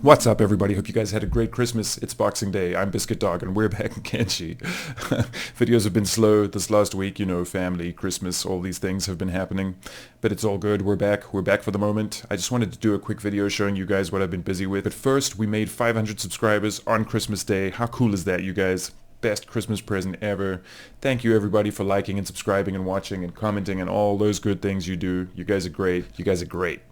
What's up, everybody? Hope you guys had a great Christmas. It's Boxing Day. I'm Biscuit Dog, and we're back in Kenshi. Videos have been slow this last week. You know, family, Christmas, all these things have been happening. But it's all good. We're back. We're back for the moment. I just wanted to do a quick video showing you guys what I've been busy with. But first, we made 500 subscribers on Christmas Day. How cool is that, you guys? Best Christmas present ever. Thank you, everybody, for liking and subscribing and watching and commenting and all those good things you do. You guys are great. You guys are great.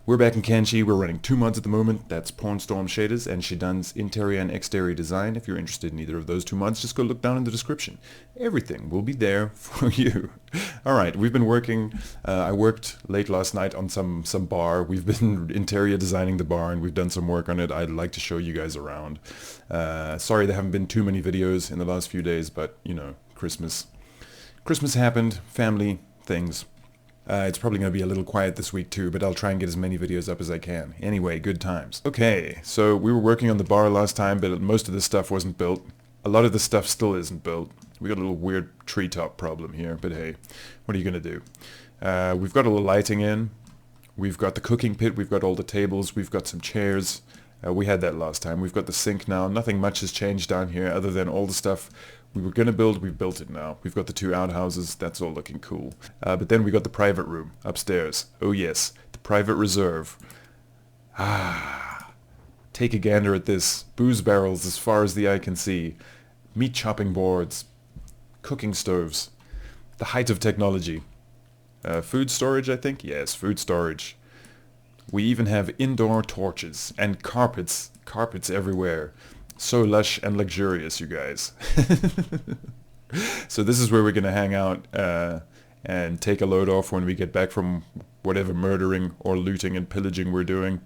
We're back in Kenshi. We're running 2 mods at the moment. That's Pawnstorm shaders and Shidan's interior and exterior design. If you're interested in either of those 2 mods, just go look down in the description. Everything will be there for you. Alright, we've been working. I worked late last night on some bar. We've been interior designing the bar and we've done some work on it. I'd like to show you guys around. Sorry there haven't been too many videos in the last few days, but you know, Christmas. Christmas happened, family, things. It's probably going to be a little quiet this week too, but I'll try and get as many videos up as I can. Anyway, good times. Okay, so we were working on the bar last time, but most of the stuff wasn't built. A lot of the stuff still isn't built. We got a little weird treetop problem here, but hey, what are you going to do? We've got a little lighting in. We've got the cooking pit. We've got all the tables. We've got some chairs. We had that last time. We've got the sink now. Nothing much has changed down here other than all the stuff we were going to build. We've built it now. We've got the 2 outhouses. That's all looking cool. But then we got the private room upstairs. Oh yes, the private reserve. Take a gander at this. Booze barrels as far as the eye can see. Meat chopping boards. Cooking stoves. The height of technology. Food storage, I think? Yes, food storage. We even have indoor torches and carpets everywhere. So lush and luxurious, you guys. So this is where we're going to hang out and take a load off when we get back from whatever murdering or looting and pillaging we're doing.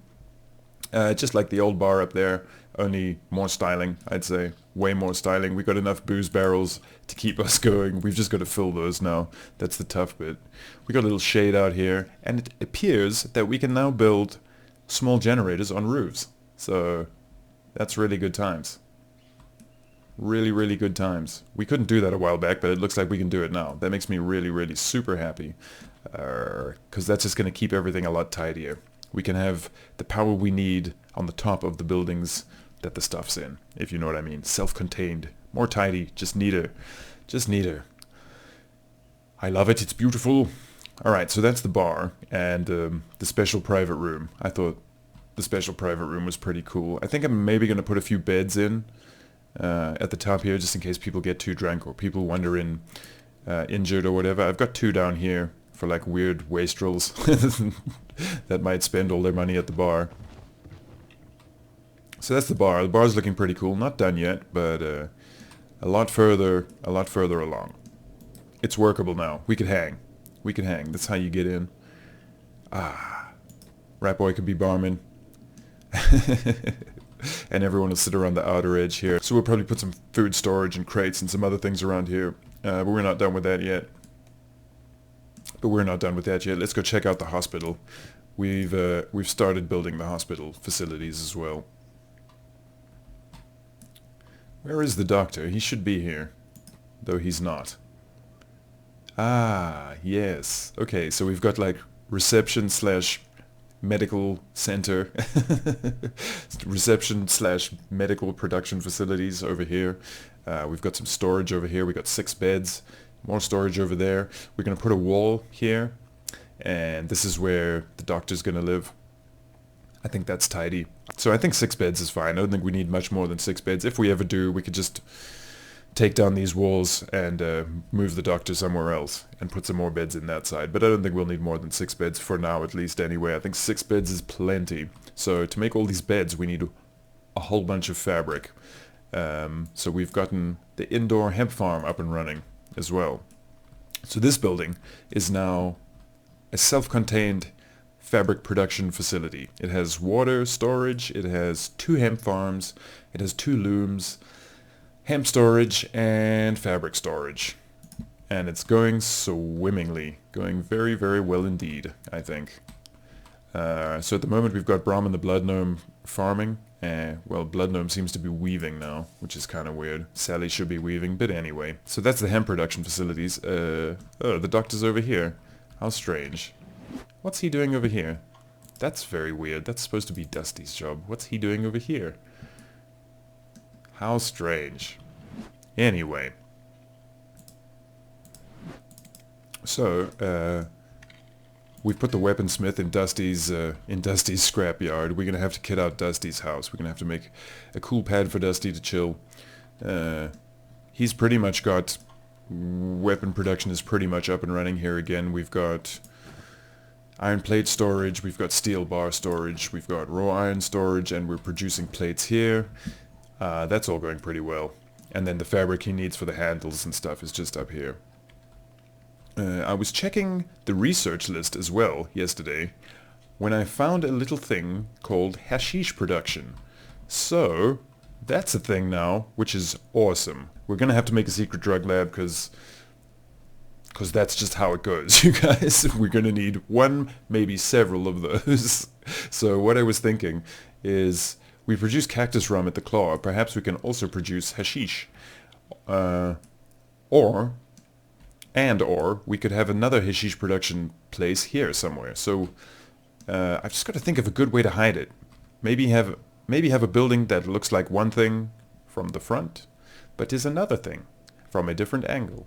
Just like the old bar up there, only more styling, I'd say. Way more styling. We got enough booze barrels to keep us going. We've just got to fill those now. That's the tough bit. We got a little shade out here, and it appears that we can now build small generators on roofs. So that's really good times. Really, really good times. We couldn't do that a while back, but it looks like we can do it now. That makes me really, really super happy. Because that's just going to keep everything a lot tidier. We can have the power we need on the top of the buildings that the stuff's in, if you know what I mean. Self-contained. More tidy. Just neater. Just neater. I love it. It's beautiful. Alright, so that's the bar and the special private room. I thought the special private room was pretty cool. I think I'm maybe going to put a few beds in at the top here just in case people get too drunk or people wander in injured or whatever. I've got 2 down here for like weird wastrels that might spend all their money at the bar. So that's the bar. The bar's looking pretty cool. Not done yet, but a lot further along. It's workable now. We could hang. We could hang. That's how you get in. Rat Boy could be barman. And everyone will sit around the outer edge here. So we'll probably put some food storage and crates and some other things around here. But we're not done with that yet. Let's go check out the hospital. We've started building the hospital facilities as well. Where is the doctor? He should be here. Though he's not. Yes. Okay, so we've got like reception / medical center. Reception / medical production facilities over here. We've got some storage over here. We've got 6 beds. More storage over there. We're going to put a wall here. And this is where the doctor's going to live. I think that's tidy. So I think 6 beds is fine. I don't think we need much more than 6 beds. If we ever do, we could just take down these walls and move the doctor somewhere else and put some more beds in that side. But I don't think we'll need more than 6 beds for now, at least anyway. I think 6 beds is plenty. So to make all these beds, we need a whole bunch of fabric. So we've gotten the indoor hemp farm up and running as well. So this building is now a self-contained fabric production facility. It has water storage, it has 2 hemp farms, it has 2 looms, hemp storage, and fabric storage. And it's going swimmingly. Going very, very well indeed, I think. So at the moment we've got Brahm and the Blood Gnome farming. Well, Blood Gnome seems to be weaving now, which is kind of weird. Sally should be weaving, but anyway. So that's the hemp production facilities. Oh, the doctor's over here. How strange. What's he doing over here? That's very weird. That's supposed to be Dusty's job. What's he doing over here? How strange. Anyway. So, we've put the weaponsmith in Dusty's scrapyard. We're gonna have to kit out Dusty's house. We're gonna have to make a cool pad for Dusty to chill. He's pretty much got... Weapon production is pretty much up and running here again. We've got iron plate storage, we've got steel bar storage, we've got raw iron storage, and we're producing plates here. That's all going pretty well. And then the fabric he needs for the handles and stuff is just up here. I was checking the research list as well yesterday when I found a little thing called hashish production. So that's a thing now, which is awesome. We're gonna have to make a secret drug lab because that's just how it goes, you guys. We're gonna need one, maybe several of those. So what I was thinking is we produce cactus rum at the claw. Perhaps we can also produce hashish. Or we could have another hashish production place here somewhere. So I've just got to think of a good way to hide it. Maybe have a building that looks like one thing from the front, but is another thing from a different angle.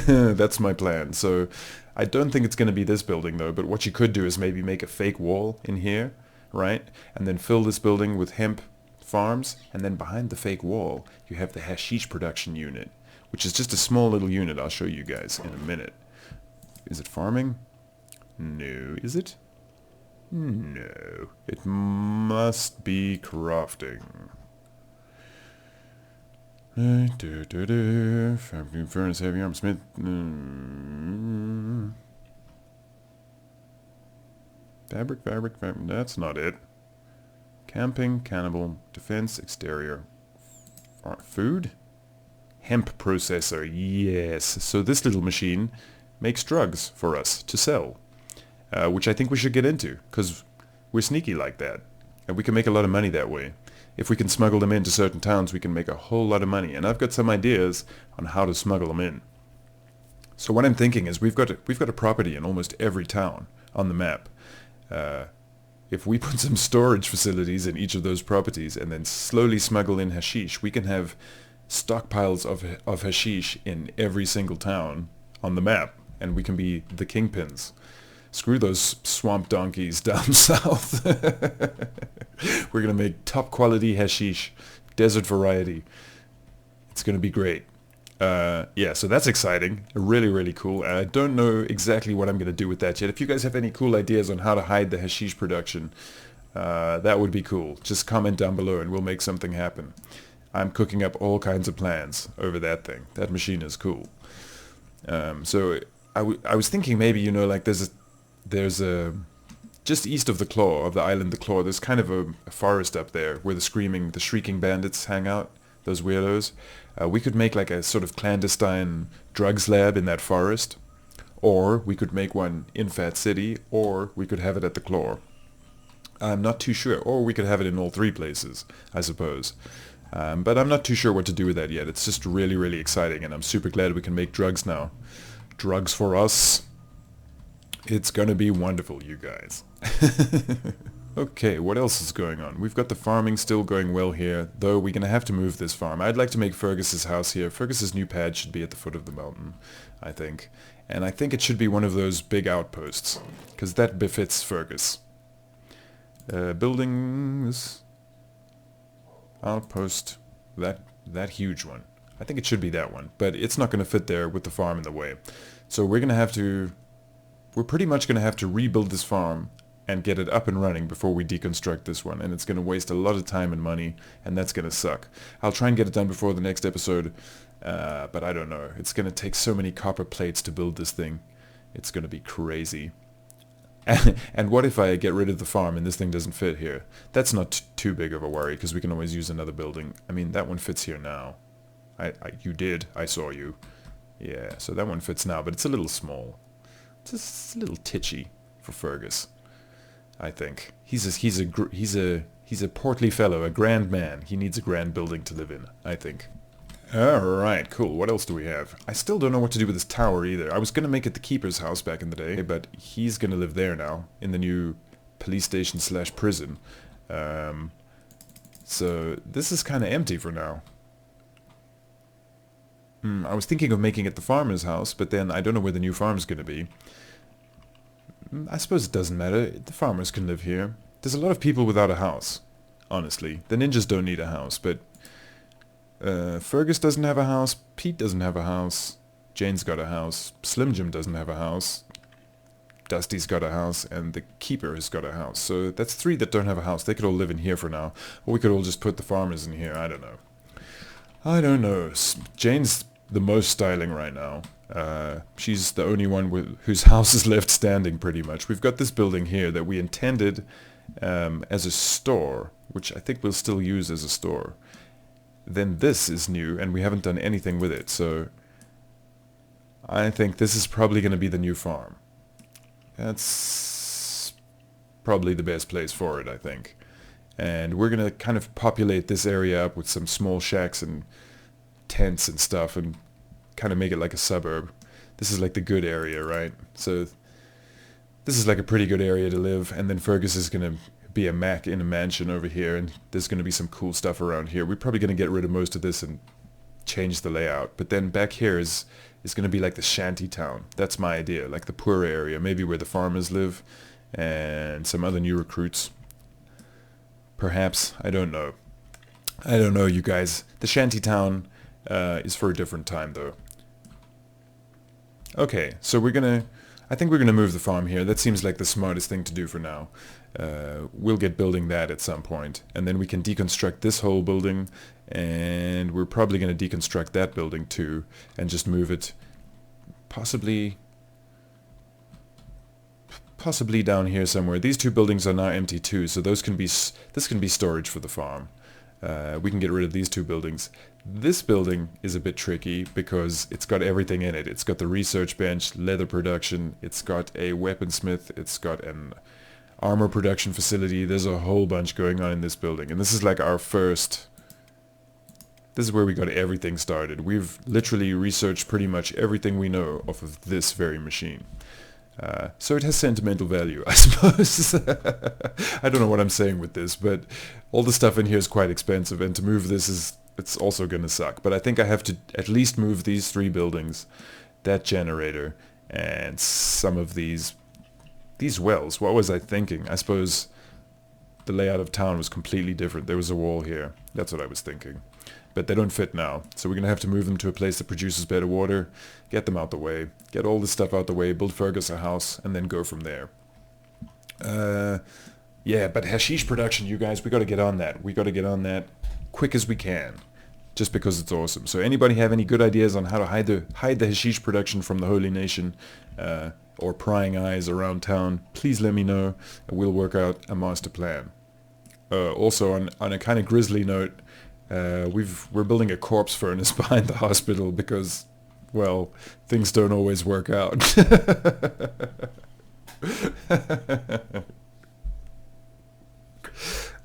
That's my plan. So I don't think it's going to be this building though, but what you could do is maybe make a fake wall in here, right? And then fill this building with hemp farms, and then behind the fake wall you have the hashish production unit, which is just a small little unit. I'll show you guys in a minute. Is it farming? No. Is it? No. It must be crafting. Fabric, furnace, heavy arm, smith. Fabric. That's not it. Camping, cannibal, defense, exterior. Food? Hemp processor, yes. So this little machine makes drugs for us to sell, which I think we should get into, because we're sneaky like that, and we can make a lot of money that way. If we can smuggle them into certain towns, we can make a whole lot of money, and I've got some ideas on how to smuggle them in. So what I'm thinking is we've got a property in almost every town on the map. If we put some storage facilities in each of those properties and then slowly smuggle in hashish, we can have stockpiles of hashish in every single town on the map, and we can be the kingpins. Screw those swamp donkeys down south. We're gonna make top quality hashish, desert variety. It's gonna be great. Yeah, so that's exciting. Really cool. And I don't know exactly what I'm gonna do with that yet. If you guys have any cool ideas on how to hide the hashish production, that would be cool. Just comment down below and we'll make something happen. I'm cooking up all kinds of plans over that thing. That machine is cool. So I was thinking maybe, you know, like there's a just east of the Claw, of the island the Claw, there's kind of a forest up there where the shrieking bandits hang out, those weirdos. We could make like a sort of clandestine drugs lab in that forest, or we could make one in Fat City, or we could have it at the Claw. I'm not too sure, or we could have it in all three places, I suppose. But I'm not too sure what to do with that yet. It's just really exciting, and I'm super glad we can make drugs now. Drugs for us. It's gonna be wonderful, you guys. Okay, what else is going on? We've got the farming still going well here, though we're gonna have to move this farm. I'd like to make Fergus's house here. Fergus's new pad should be at the foot of the mountain, I think. And I think it should be one of those big outposts, because that befits Fergus. Buildings... Outpost, that huge one. I think it should be that one, but it's not going to fit there with the farm in the way. So we're pretty much going to have to rebuild this farm and get it up and running before we deconstruct this one, and it's going to waste a lot of time and money, and that's going to suck. I'll try and get it done before the next episode, but I don't know. It's going to take so many copper plates to build this thing. It's going to be crazy. And what if I get rid of the farm and this thing doesn't fit here? That's not too big of a worry, because we can always use another building. I mean, that one fits here now. You did. I saw you. Yeah, so that one fits now, but it's a little small. It's just a little titchy for Fergus, I think. He's a portly fellow, a grand man. He needs a grand building to live in, I think. Alright, cool. What else do we have? I still don't know what to do with this tower either. I was going to make it the keeper's house back in the day, but he's going to live there now, in the new police station slash prison. So this is kind of empty for now. I was thinking of making it the farmer's house, but then I don't know where the new farm's going to be. I suppose it doesn't matter. The farmers can live here. There's a lot of people without a house, honestly. The ninjas don't need a house, but Fergus doesn't have a house, Pete doesn't have a house, Jane's got a house, Slim Jim doesn't have a house, Dusty's got a house, and the Keeper has got a house. So that's 3 that don't have a house. They could all live in here for now. Or we could all just put the farmers in here. I don't know. I don't know. Jane's the most styling right now. She's the only one whose house is left standing, pretty much. We've got this building here that we intended as a store, which I think we'll still use as a store. Then this is new, and we haven't done anything with it, so I think this is probably going to be the new farm. That's probably the best place for it, I think. And we're going to kind of populate this area up with some small shacks and tents and stuff, and kind of make it like a suburb. This is like the good area, right? So this is like a pretty good area to live, and then Fergus is going to be a Mac in a mansion over here, and there's going to be some cool stuff around here. We're probably going to get rid of most of this and change the layout, but then back here is going to be like the shanty town. That's my idea, like the poorer area, maybe where the farmers live, and some other new recruits. Perhaps, I don't know. I don't know, you guys. The shanty town is for a different time, though. Okay, so I think we're gonna move the farm here. That seems like the smartest thing to do for now. We'll get building that at some point, and then we can deconstruct this whole building, and we're probably gonna deconstruct that building too, and just move it possibly down here somewhere. These 2 buildings are now empty too, so this can be storage for the farm. We can get rid of these 2 buildings. This building is a bit tricky because it's got everything in it. It's got the research bench, leather production, it's got a weaponsmith, it's got an armor production facility. There's a whole bunch going on in this building, and this is like our first... This is where we got everything started. We've literally researched pretty much everything we know off of this very machine. So it has sentimental value, I suppose. I don't know what I'm saying with this, but all the stuff in here is quite expensive, and to move this it's also gonna suck. But I think I have to at least move these 3 buildings, that generator, and some of these wells. What was I thinking? I suppose the layout of town was completely different. There was a wall here. That's what I was thinking. But they don't fit now, so we're going to have to move them to a place that produces better water, get them out the way, get all this stuff out the way, build Fergus a house, and then go from there. Yeah, but hashish production, you guys, we got to get on that. We got to get on that quick as we can, just because it's awesome. So anybody have any good ideas on how to hide the hashish production from the Holy Nation, or prying eyes around town, please let me know, and we'll work out a master plan. Also, on a kind of grisly note, we're building a corpse furnace behind the hospital because, well, things don't always work out.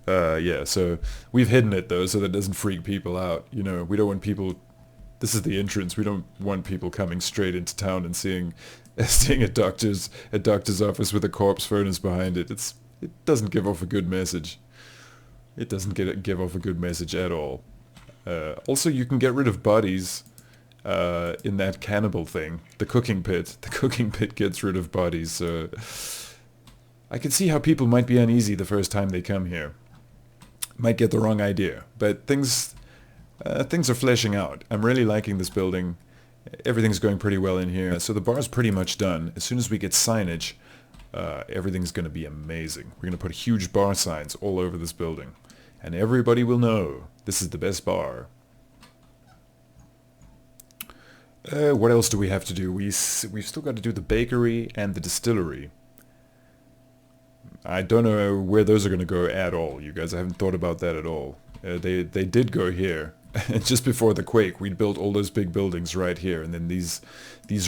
Yeah, so we've hidden it though, so that doesn't freak people out. You know, we don't want people... This is the entrance. We don't want people coming straight into town and seeing a doctor's office with a corpse furnace behind it. It doesn't give off a good message. It doesn't give off a good message at all. Also, you can get rid of bodies in that cannibal thing. The cooking pit. The cooking pit gets rid of bodies, so... I can see how people might be uneasy the first time they come here. Might get the wrong idea, but things are fleshing out. I'm really liking this building. Everything's going pretty well in here. So the bar's pretty much done. As soon as we get signage, everything's going to be amazing. We're going to put huge bar signs all over this building. And everybody will know this is the best bar. What else do we have to do? We've still got to do the bakery and the distillery. I don't know where those are going to go at all, you guys. I haven't thought about that at all. They did go here. And just before the quake, we'd built all those big buildings right here, and then these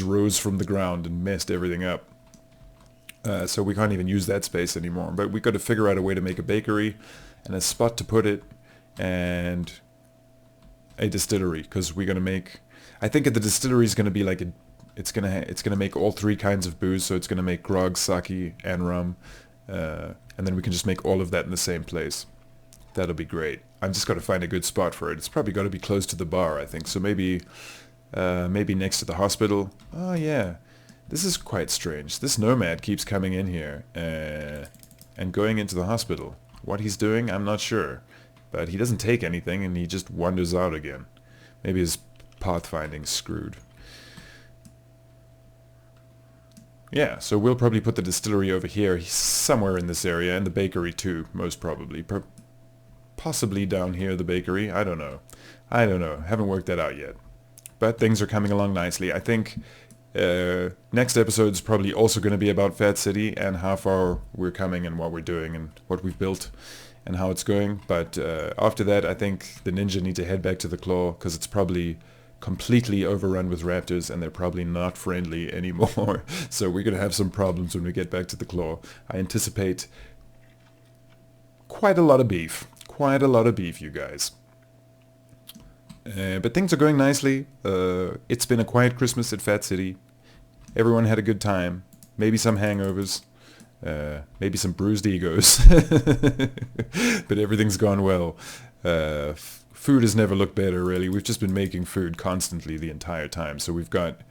rose from the ground and messed everything up. So we can't even use that space anymore. But we got to figure out a way to make a bakery and a spot to put it, and a distillery, because we're gonna make... I think the distillery is gonna be like it's gonna make all 3 kinds of booze. So it's gonna make grog, sake, and rum. and then we can just make all of that in the same place. That'll be great. I'm just got to find a good spot for it. It's probably got to be close to the bar, I think. So maybe next to the hospital. Oh yeah, this is quite strange. This nomad keeps coming in here and going into the hospital. What he's doing, I'm not sure. But he doesn't take anything and he just wanders out again. Maybe his pathfinding's screwed. Yeah, so we'll probably put the distillery over here, somewhere in this area, and the bakery too, most probably. Possibly down here, the bakery. I don't know. Haven't worked that out yet. But things are coming along nicely. I think next episode is probably also going to be about Fat City and how far we're coming and what we're doing and what we've built and how it's going. But after that, I think the ninja need to head back to the claw because it's probably completely overrun with raptors and they're probably not friendly anymore. So we're going to have some problems when we get back to the claw. I anticipate quite a lot of beef. Quite a lot of beef, you guys. But things are going nicely. It's been a quiet Christmas at Fat City. Everyone had a good time. Maybe some hangovers. Maybe some bruised egos. But everything's gone well. Food has never looked better, really. We've just been making food constantly the entire time. So we've got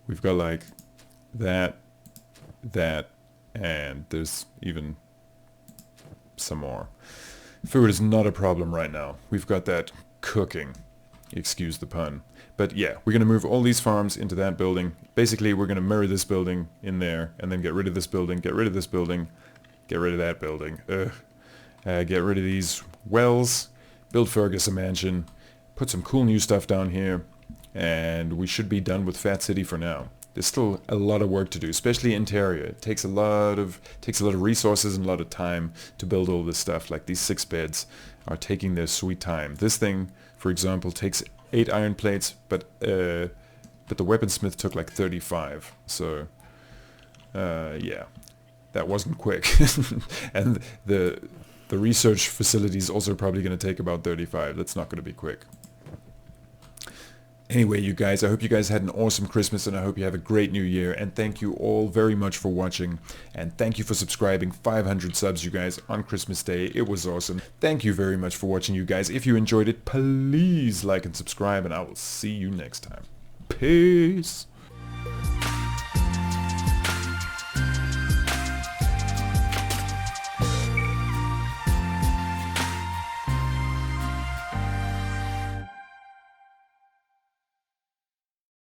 like that, and there's even some more. Food is not a problem right now. We've got that cooking. Excuse the pun. But yeah, we're going to move all these farms into that building. Basically, we're going to mirror this building in there, and then get rid of this building, get rid of this building, get rid of that building. Get rid of these wells, build Fergus a mansion, put some cool new stuff down here, and we should be done with Fat City for now. There's still a lot of work to do, especially interior. It takes a lot of resources and a lot of time to build all this stuff. Like these 6 beds are taking their sweet time. This thing, for example, takes 8 iron plates, but the weaponsmith took like 35. So yeah, that wasn't quick. And the research facility is also probably going to take about 35. That's not going to be quick. Anyway, you guys, I hope you guys had an awesome Christmas and I hope you have a great new year. And thank you all very much for watching. And thank you for subscribing. 500 subs, you guys, on Christmas Day. It was awesome. Thank you very much for watching, you guys. If you enjoyed it, please like and subscribe and I will see you next time. Peace.